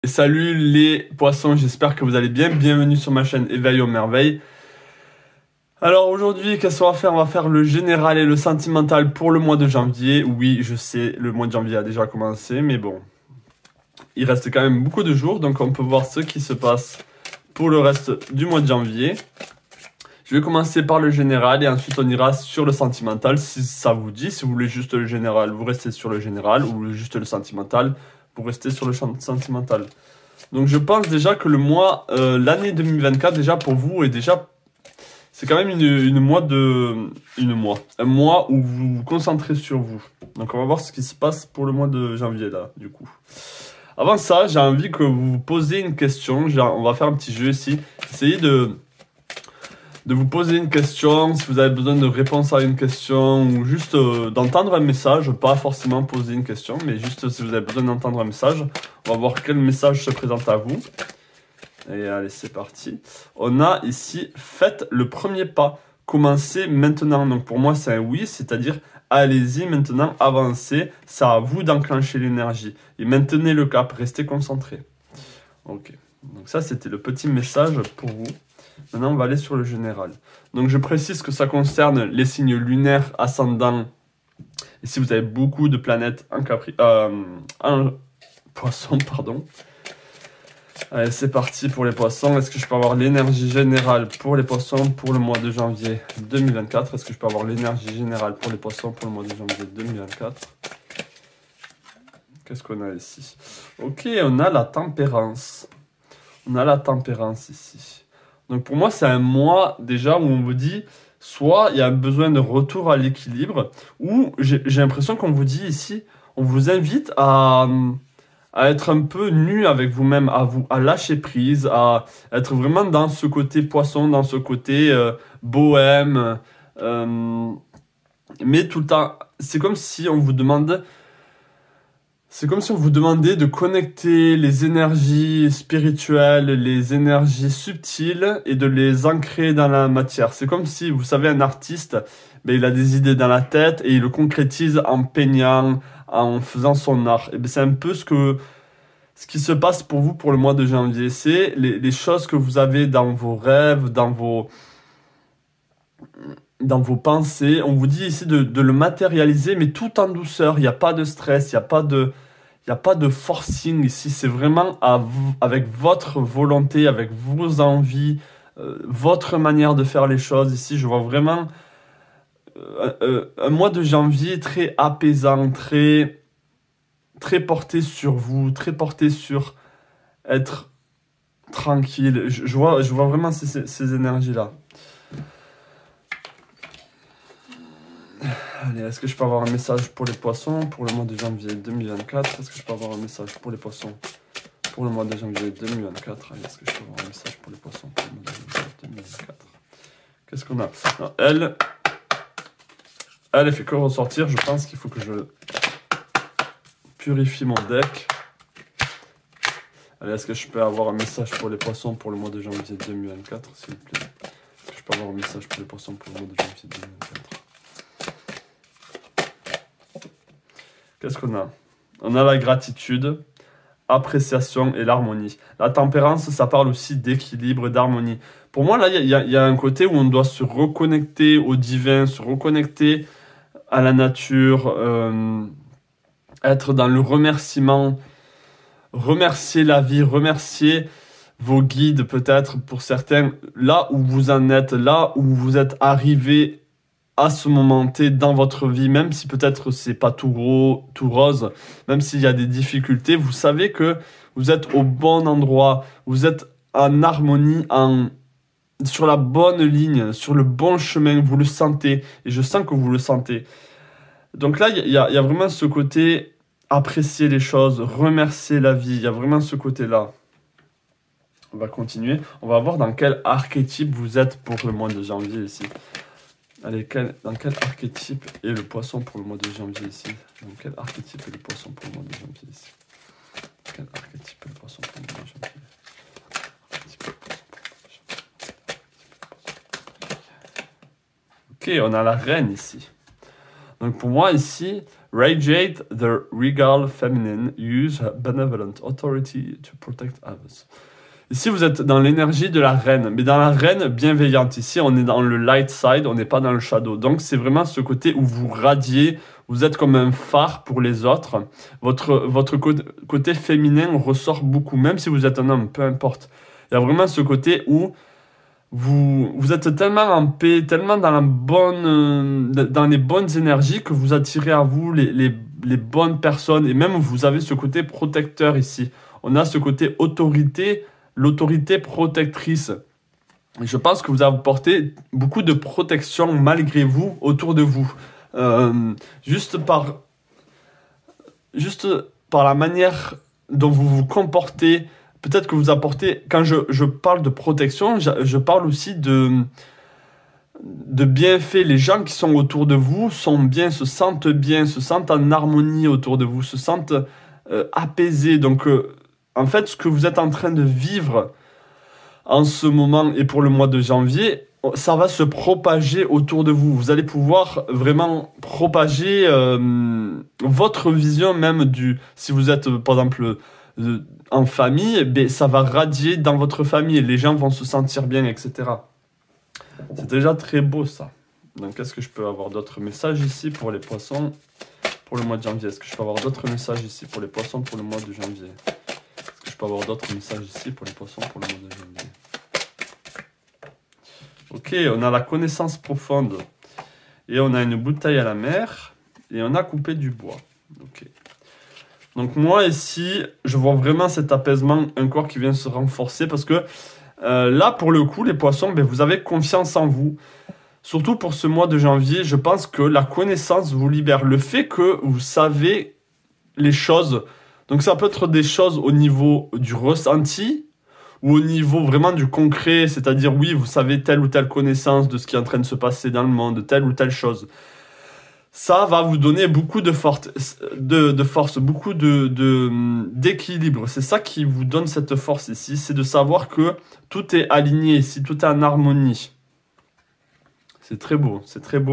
Et salut les poissons, j'espère que vous allez bien. Bienvenue sur ma chaîne Éveil aux merveilles. Alors aujourd'hui, qu'est-ce qu'on va faire? On va faire le général et le sentimental pour le mois de janvier. Oui, je sais, le mois de janvier a déjà commencé, mais bon. Il reste quand même beaucoup de jours, donc on peut voir ce qui se passe pour le reste du mois de janvier. Je vais commencer par le général et ensuite on ira sur le sentimental si ça vous dit. Si vous voulez juste le général, vous restez sur le général, ou juste le sentimental, vous restez sur le sentimental. Donc je pense déjà que le mois, l'année 2024 déjà pour vous est déjà, c'est quand même un mois où vous vous concentrez sur vous. Donc on va voir ce qui se passe pour le mois de janvier là, du coup. Avant ça, j'ai envie que vous vous posiez une question. On va faire un petit jeu ici. Essayez de vous poser une question, si vous avez besoin de réponse à une question, ou juste d'entendre un message, pas forcément poser une question, mais juste si vous avez besoin d'entendre un message, on va voir quel message se présente à vous. Et allez, c'est parti. On a ici, faites le premier pas, commencez maintenant. Donc pour moi, c'est un oui, c'est-à-dire allez-y maintenant, avancez, c'est à vous d'enclencher l'énergie. Et maintenez le cap, restez concentré. Ok, donc ça c'était le petit message pour vous. Maintenant, on va aller sur le général. Donc, je précise que ça concerne les signes lunaires, ascendants. Et si vous avez beaucoup de planètes en poisson, pardon. Allez, c'est parti pour les poissons. Est-ce que je peux avoir l'énergie générale pour les poissons pour le mois de janvier 2024? Est-ce que je peux avoir l'énergie générale pour les poissons pour le mois de janvier 2024? Qu'est-ce qu'on a ici? Ok, on a la tempérance. On a la tempérance ici. Donc pour moi, c'est un mois déjà où on vous dit, soit il y a un besoin de retour à l'équilibre, ou j'ai l'impression qu'on vous dit ici, on vous invite à être un peu nu avec vous-même, à lâcher prise, à être vraiment dans ce côté poisson, dans ce côté bohème. Mais tout le temps, c'est comme si on vous demande... C'est comme si on vous demandait de connecter les énergies spirituelles, les énergies subtiles et de les ancrer dans la matière. C'est comme si, vous savez, un artiste, ben, il a des idées dans la tête et il le concrétise en peignant, en faisant son art. Et ben, c'est un peu ce qui se passe pour vous pour le mois de janvier. C'est les choses que vous avez dans vos rêves, dans vos pensées. On vous dit ici de le matérialiser, mais tout en douceur. Il n'y a pas de stress, il n'y a pas de forcing ici. C'est vraiment avec votre volonté, avec vos envies, votre manière de faire les choses. Ici, je vois vraiment un mois de janvier très apaisant, très porté sur vous, très porté sur être tranquille. Je vois vraiment ces énergies-là. Allez, est-ce que je peux avoir un message pour les poissons pour le mois de janvier 2024? Est-ce que je peux avoir un message pour les poissons pour le mois de janvier 2024? Allez, est-ce que je peux avoir un message pour les poissons pour le mois de janvier 2024? Qu'est-ce qu'on a? Non, elle fait que ressortir. Je pense qu'il faut que je purifie mon deck. Allez, est-ce que je peux avoir un message pour les poissons pour le mois de janvier 2024, s'il vous plaît? Est-ce que je peux avoir un message pour les poissons pour le mois de janvier 2024? Qu'est-ce qu'on a? On a la gratitude, appréciation et l'harmonie. La tempérance, ça parle aussi d'équilibre, d'harmonie. Pour moi, là, il y a un côté où on doit se reconnecter au divin, se reconnecter à la nature, être dans le remerciement, remercier la vie, remercier vos guides peut-être pour certains, là où vous en êtes, là où vous êtes arrivé à ce moment T dans votre vie, même si peut-être c'est pas tout rose, même s'il y a des difficultés, vous savez que vous êtes au bon endroit, vous êtes en harmonie, sur la bonne ligne, sur le bon chemin, vous le sentez, et je sens que vous le sentez. Donc là, il y a vraiment ce côté apprécier les choses, remercier la vie, il y a vraiment ce côté-là. On va continuer, on va voir dans quel archétype vous êtes pour le mois de janvier ici. Allez, dans quel archétype est le poisson pour le mois de janvier ici? Dans quel archétype est le poisson pour le mois de janvier ici? Quel archétype est le poisson pour le mois de janvier? Ok, on a la reine ici. Donc pour moi ici, Radiate the regal feminine, use her benevolent authority to protect others. Ici, vous êtes dans l'énergie de la reine, mais dans la reine bienveillante. Ici, on est dans le light side, on n'est pas dans le shadow. Donc, c'est vraiment ce côté où vous radiez, vous êtes comme un phare pour les autres. Votre côté féminin ressort beaucoup, même si vous êtes un homme, peu importe. Il y a vraiment ce côté où vous êtes tellement en paix, tellement dans les bonnes énergies que vous attirez à vous les bonnes personnes. Et même, vous avez ce côté protecteur ici. On a ce côté autorité, l'autorité protectrice. Et je pense que vous apportez beaucoup de protection malgré vous, autour de vous. Juste par la manière dont vous vous comportez, peut-être que vous apportez... Quand je parle de protection, je parle aussi de bienfaits. Les gens qui sont autour de vous sont bien, se sentent en harmonie autour de vous, se sentent apaisés. Donc... en fait, ce que vous êtes en train de vivre en ce moment et pour le mois de janvier, ça va se propager autour de vous. Vous allez pouvoir vraiment propager votre vision même si vous êtes, par exemple, en famille, ça va radier dans votre famille et les gens vont se sentir bien, etc. C'est déjà très beau, ça. Donc, est-ce que je peux avoir d'autres messages ici pour les poissons pour le mois de janvier? Est-ce que je peux avoir d'autres messages ici pour les poissons pour le mois de janvier? Je peux avoir d'autres messages ici pour les poissons pour le mois de janvier. Ok, on a la connaissance profonde. Et on a une bouteille à la mer. Et on a coupé du bois. Ok. Donc moi ici, je vois vraiment cet apaisement encore qui vient se renforcer. Parce que là, pour le coup, les poissons, vous avez confiance en vous. Surtout pour ce mois de janvier, je pense que la connaissance vous libère. Le fait que vous savez les choses... Donc ça peut être des choses au niveau du ressenti ou au niveau vraiment du concret, c'est-à-dire oui, vous savez telle ou telle connaissance de ce qui est en train de se passer dans le monde, telle ou telle chose. Ça va vous donner beaucoup de force, beaucoup d'équilibre. C'est ça qui vous donne cette force ici, c'est de savoir que tout est aligné ici, tout est en harmonie. C'est très beau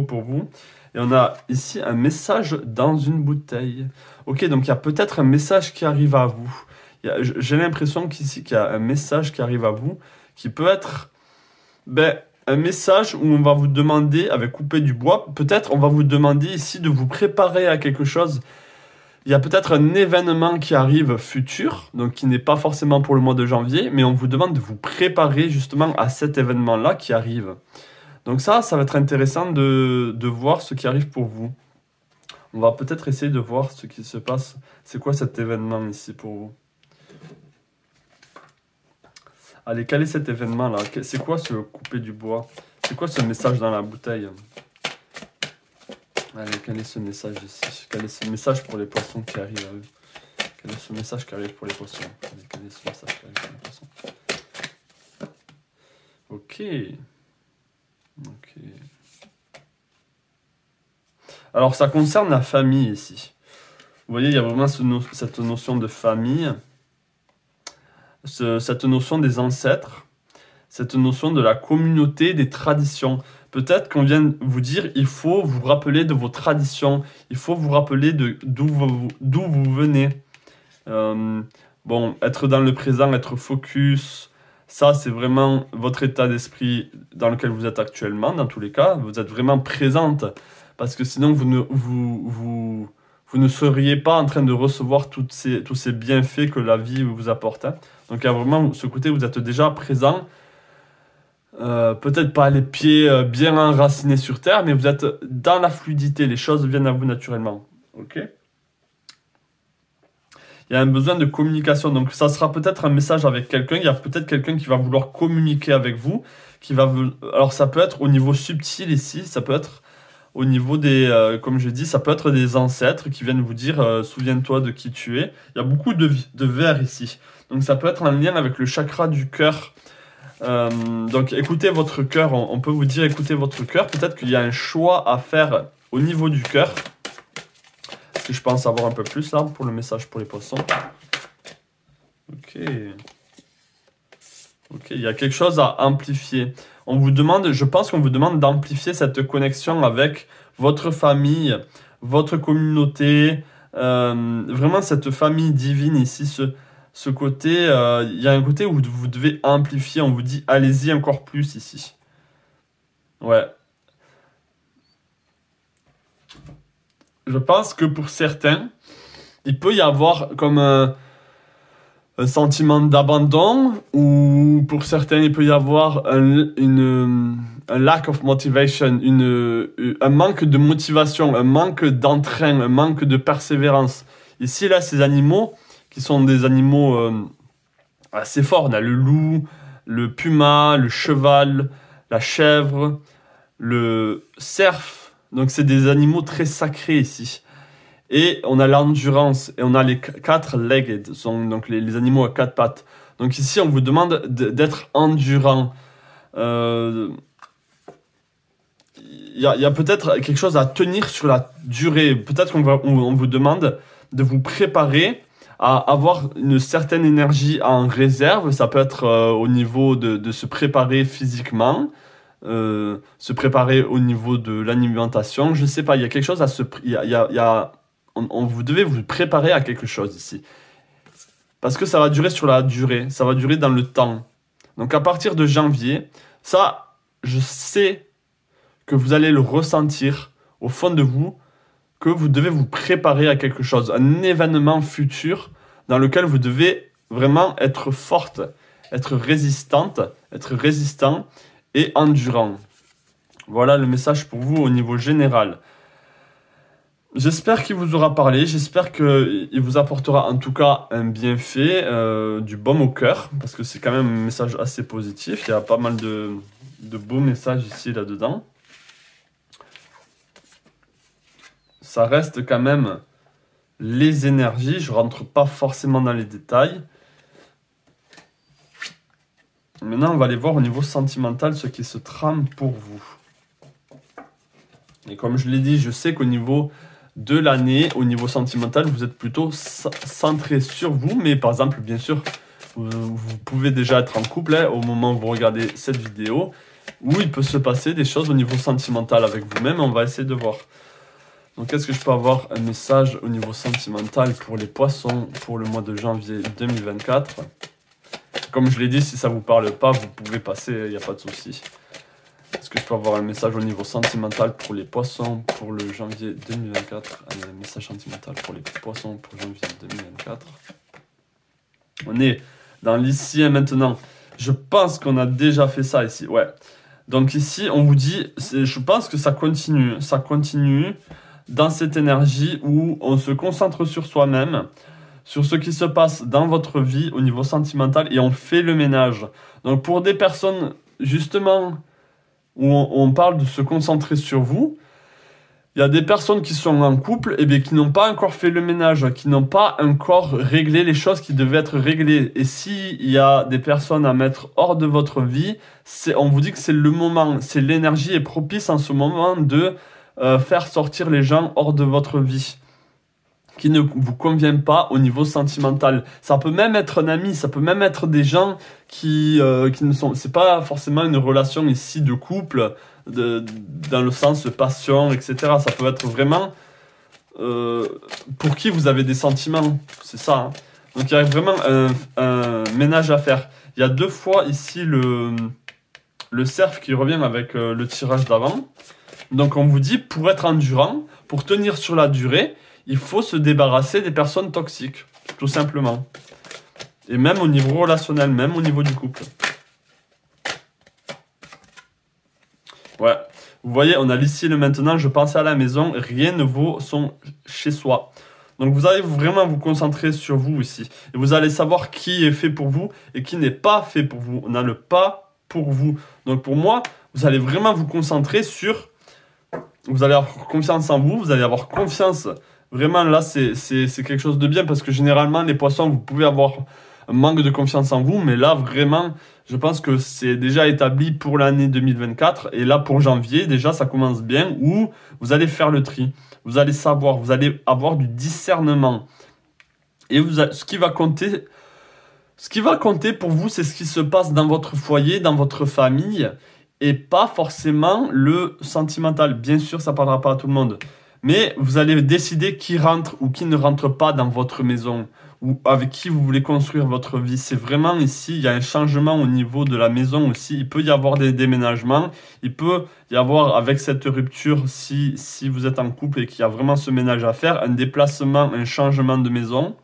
pour vous. Et on a ici un message dans une bouteille. Ok, donc il y a peut-être un message qui arrive à vous. J'ai l'impression qu'ici, qu'il y a un message qui arrive à vous, qui peut être un message où on va vous demander, avec couper du bois, peut-être on va vous demander ici de vous préparer à quelque chose. Il y a peut-être un événement qui arrive futur, donc qui n'est pas forcément pour le mois de janvier, mais on vous demande de vous préparer justement à cet événement-là qui arrive. Donc ça va être intéressant de voir ce qui arrive pour vous. On va peut-être essayer de voir ce qui se passe. C'est quoi cet événement ici pour vous? Allez, quel est cet événement-là? C'est quoi ce couper du bois? C'est quoi ce message dans la bouteille? Allez, quel est ce message ici? Quel est ce message pour les poissons qui arrivent à eux? Quel est ce message qui arrive pour les poissons? Allez, quel est ce message qui arrive pour les poissons? Ok. Ok. Alors, ça concerne la famille ici. Vous voyez, il y a vraiment cette notion de famille, cette notion des ancêtres, cette notion de la communauté, des traditions. Peut-être qu'on vient vous dire, il faut vous rappeler de vos traditions, il faut vous rappeler d'où vous venez. Bon, être dans le présent, être focus, ça c'est vraiment votre état d'esprit dans lequel vous êtes actuellement, dans tous les cas. Vous êtes vraiment présente, parce que sinon vous ne seriez pas en train de recevoir tous ces bienfaits que la vie vous apporte. Hein. Donc il y a vraiment ce côté où vous êtes déjà présent, peut-être pas les pieds bien enracinés sur terre, mais vous êtes dans la fluidité, les choses viennent à vous naturellement. Ok ? Il y a un besoin de communication, donc ça sera peut-être un message avec quelqu'un, il y a peut-être quelqu'un qui va vouloir communiquer avec vous, alors ça peut être au niveau subtil ici, ça peut être au niveau des, comme je dis, ça peut être des ancêtres qui viennent vous dire souviens-toi de qui tu es. Il y a beaucoup de verre ici, donc ça peut être en lien avec le chakra du cœur. Donc écoutez votre cœur, on peut vous dire écoutez votre cœur, peut-être qu'il y a un choix à faire au niveau du cœur. Que je pense avoir un peu plus là pour le message pour les poissons. Ok. Ok, il y a quelque chose à amplifier. On vous demande, je pense qu'on vous demande d'amplifier cette connexion avec votre famille, votre communauté, vraiment cette famille divine ici, ce côté, il y a un côté où vous devez amplifier, on vous dit allez-y encore plus ici. Ouais. Je pense que pour certains, il peut y avoir comme un sentiment d'abandon, ou pour certains, il peut y avoir un lack of motivation, un manque de motivation, un manque d'entrain, un manque de persévérance. Ici, là, ces animaux, qui sont des animaux assez forts, on a le loup, le puma, le cheval, la chèvre, le cerf. Donc, c'est des animaux très sacrés ici. Et on a l'endurance, et on a les 4-legged, donc les animaux à 4 pattes. Donc ici, on vous demande d'être endurant. Il y a peut-être quelque chose à tenir sur la durée. Peut-être qu'on vous demande de vous préparer à avoir une certaine énergie en réserve. Ça peut être au niveau de se préparer physiquement, se préparer au niveau de l'alimentation. Je ne sais pas, il y a quelque chose à vous devez vous préparer à quelque chose ici. Parce que ça va durer sur la durée, ça va durer dans le temps. Donc à partir de janvier, ça, je sais que vous allez le ressentir au fond de vous, que vous devez vous préparer à quelque chose, un événement futur dans lequel vous devez vraiment être forte, être résistante, être résistant et endurant. Voilà le message pour vous au niveau général. J'espère qu'il vous aura parlé, j'espère qu'il vous apportera en tout cas un bienfait, du baume au cœur, parce que c'est quand même un message assez positif, il y a pas mal de beaux messages ici, là-dedans. Ça reste quand même les énergies, je ne rentre pas forcément dans les détails. Maintenant, on va aller voir au niveau sentimental ce qui se trame pour vous. Et comme je l'ai dit, je sais qu'au niveau de l'année, au niveau sentimental, vous êtes plutôt centré sur vous. Mais par exemple, bien sûr, vous pouvez déjà être en couple au moment où vous regardez cette vidéo, où il peut se passer des choses au niveau sentimental avec vous-même. On va essayer de voir. Donc, est-ce que je peux avoir un message au niveau sentimental pour les poissons pour le mois de janvier 2024? Comme je l'ai dit, si ça ne vous parle pas, vous pouvez passer, il n'y a pas de souci. Est-ce que je peux avoir un message au niveau sentimental pour les poissons pour le janvier 2024? Un message sentimental pour les poissons pour janvier 2024. On est dans l'ici et maintenant. Je pense qu'on a déjà fait ça ici. Ouais. Donc ici, on vous dit, je pense que ça continue. Ça continue dans cette énergie où on se concentre sur soi-même, sur ce qui se passe dans votre vie au niveau sentimental et on fait le ménage. Donc pour des personnes, justement, où on parle de se concentrer sur vous, il y a des personnes qui sont en couple et bien, qui n'ont pas encore fait le ménage, qui n'ont pas encore réglé les choses qui devaient être réglées. Et s'il y a des personnes à mettre hors de votre vie, on vous dit que c'est le moment, c'est l'énergie est propice en ce moment de faire sortir les gens hors de votre vie qui ne vous conviennent pas au niveau sentimental. Ça peut même être un ami, ça peut même être des gens qui ne sont... C'est pas forcément une relation ici de couple, dans le sens passion, etc. Ça peut être vraiment pour qui vous avez des sentiments. C'est ça. Hein. Donc il y a vraiment un ménage à faire. Il y a 2 fois ici le cerf qui revient avec le tirage d'avant. Donc on vous dit, pour être endurant, pour tenir sur la durée, il faut se débarrasser des personnes toxiques, tout simplement. Et même au niveau relationnel, même au niveau du couple. Ouais, vous voyez, on a l'ici et le maintenant, je pense à la maison, rien ne vaut son chez soi. Donc vous allez vraiment vous concentrer sur vous ici. Et vous allez savoir qui est fait pour vous et qui n'est pas fait pour vous. On a le pas pour vous. Donc pour moi, vous allez vraiment vous concentrer sur... Vous allez avoir confiance en vous, vous allez avoir confiance... Vraiment, là, c'est quelque chose de bien parce que généralement, les poissons, vous pouvez avoir un manque de confiance en vous. Mais là, vraiment, je pense que c'est déjà établi pour l'année 2024. Et là, pour janvier, déjà, ça commence bien où vous allez faire le tri. Vous allez savoir, vous allez avoir du discernement. Et ce qui va compter pour vous, c'est ce qui se passe dans votre foyer, dans votre famille. Et pas forcément le sentimental. Bien sûr, ça ne parlera pas à tout le monde. Mais vous allez décider qui rentre ou qui ne rentre pas dans votre maison, ou avec qui vous voulez construire votre vie. C'est vraiment ici, il y a un changement au niveau de la maison aussi. Il peut y avoir des déménagements, il peut y avoir, avec cette rupture, si vous êtes en couple et qu'il y a vraiment ce ménage à faire, un déplacement, un changement de maison.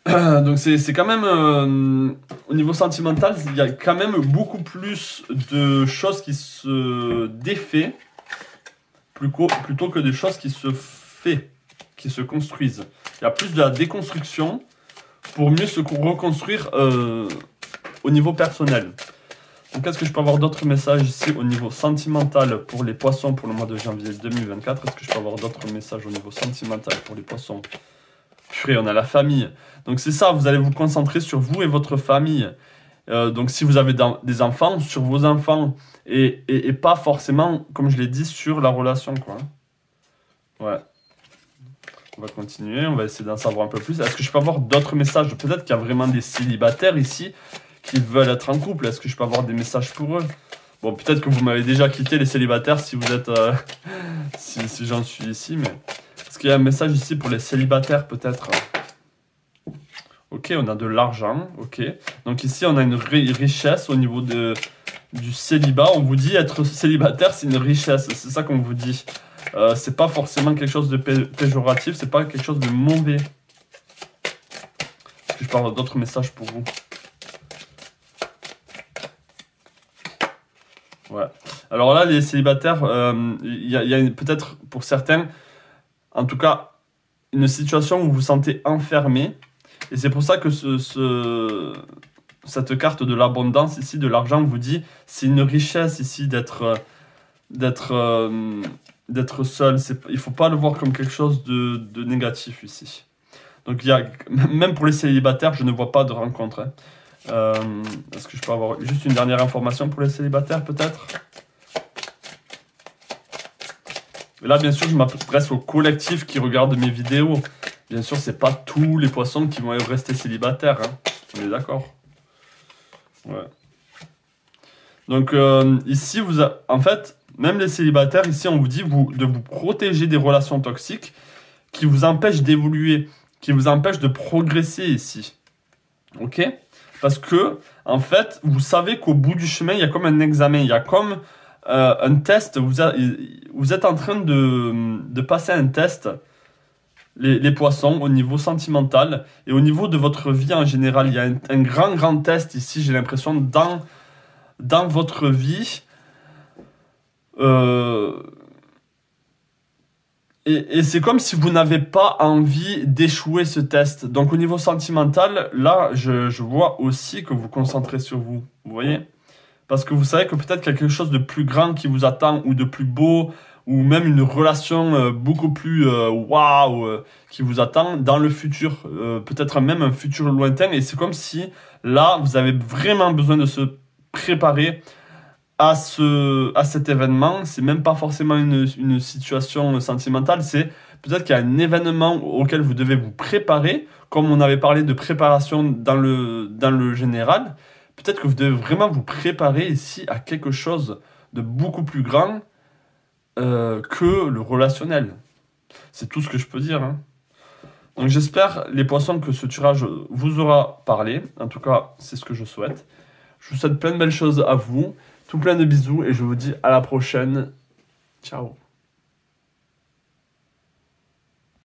Donc c'est quand même, au niveau sentimental, il y a quand même beaucoup plus de choses qui se défait plutôt que des choses qui se fait, qui se construisent. Il y a plus de la déconstruction pour mieux se reconstruire au niveau personnel. Donc est-ce que je peux avoir d'autres messages ici au niveau sentimental pour les poissons pour le mois de janvier 2024? Est-ce que je peux avoir d'autres messages au niveau sentimental pour les poissons? Purée, on a la famille. Donc c'est ça, vous allez vous concentrer sur vous et votre famille. Donc si vous avez des enfants, sur vos enfants. Et pas forcément, comme je l'ai dit, sur la relation, quoi. Ouais. On va continuer, on va essayer d'en savoir un peu plus. Est-ce que je peux avoir d'autres messages? Peut-être qu'il y a vraiment des célibataires ici qui veulent être en couple. Est-ce que je peux avoir des messages pour eux? Bon, peut-être que vous m'avez déjà quitté, les célibataires, si vous êtes... si j'en suis ici, mais... Est-ce qu'il y a un message ici pour les célibataires, peut-être? Ok, on a de l'argent, ok. Donc ici, on a une richesse au niveau du célibat. On vous dit être célibataire, c'est une richesse. C'est ça qu'on vous dit. C'est pas forcément quelque chose de péjoratif, c'est pas quelque chose de mauvais. Est-ce que je peux avoir d'autres messages pour vous? Ouais. Alors là, les célibataires, il y a peut-être pour certains, en tout cas, une situation où vous vous sentez enfermé. Et c'est pour ça que cette carte de l'abondance ici, de l'argent, vous dit, c'est une richesse ici d'être seul. Il ne faut pas le voir comme quelque chose de négatif ici. Donc même pour les célibataires, je ne vois pas de rencontre. Hein. Est-ce que je peux avoir juste une dernière information pour les célibataires peut-être? Et là, bien sûr, je m'adresse au collectif qui regarde mes vidéos. Bien sûr, c'est pas tous les poissons qui vont rester célibataires. Hein. On est d'accord? Ouais. Donc, ici, en fait, même les célibataires, ici, on vous dit de vous protéger des relations toxiques qui vous empêchent d'évoluer, qui vous empêchent de progresser ici. Ok? Parce que, en fait, vous savez qu'au bout du chemin, il y a comme un examen, il y a comme un test. Vous êtes en train de passer un test. Les poissons au niveau sentimental et au niveau de votre vie en général. Il y a un grand test ici, j'ai l'impression, dans votre vie. Et c'est comme si vous n'avez pas envie d'échouer ce test. Donc au niveau sentimental, là, je vois aussi que vous concentrez sur vous. Vous voyez? Parce que vous savez que peut-être quelque chose de plus grand qui vous attend ou de plus beau, ou même une relation beaucoup plus waouh qui vous attend dans le futur, peut-être même un futur lointain. Et c'est comme si là, vous avez vraiment besoin de se préparer à cet événement. C'est même pas forcément une situation sentimentale, c'est peut-être qu'il y a un événement auquel vous devez vous préparer, comme on avait parlé de préparation dans le général. Peut-être que vous devez vraiment vous préparer ici à quelque chose de beaucoup plus grand que le relationnel. C'est tout ce que je peux dire. Hein. Donc j'espère, les poissons, que ce tirage vous aura parlé. En tout cas, c'est ce que je souhaite. Je vous souhaite plein de belles choses à vous. Tout plein de bisous et je vous dis à la prochaine. Ciao.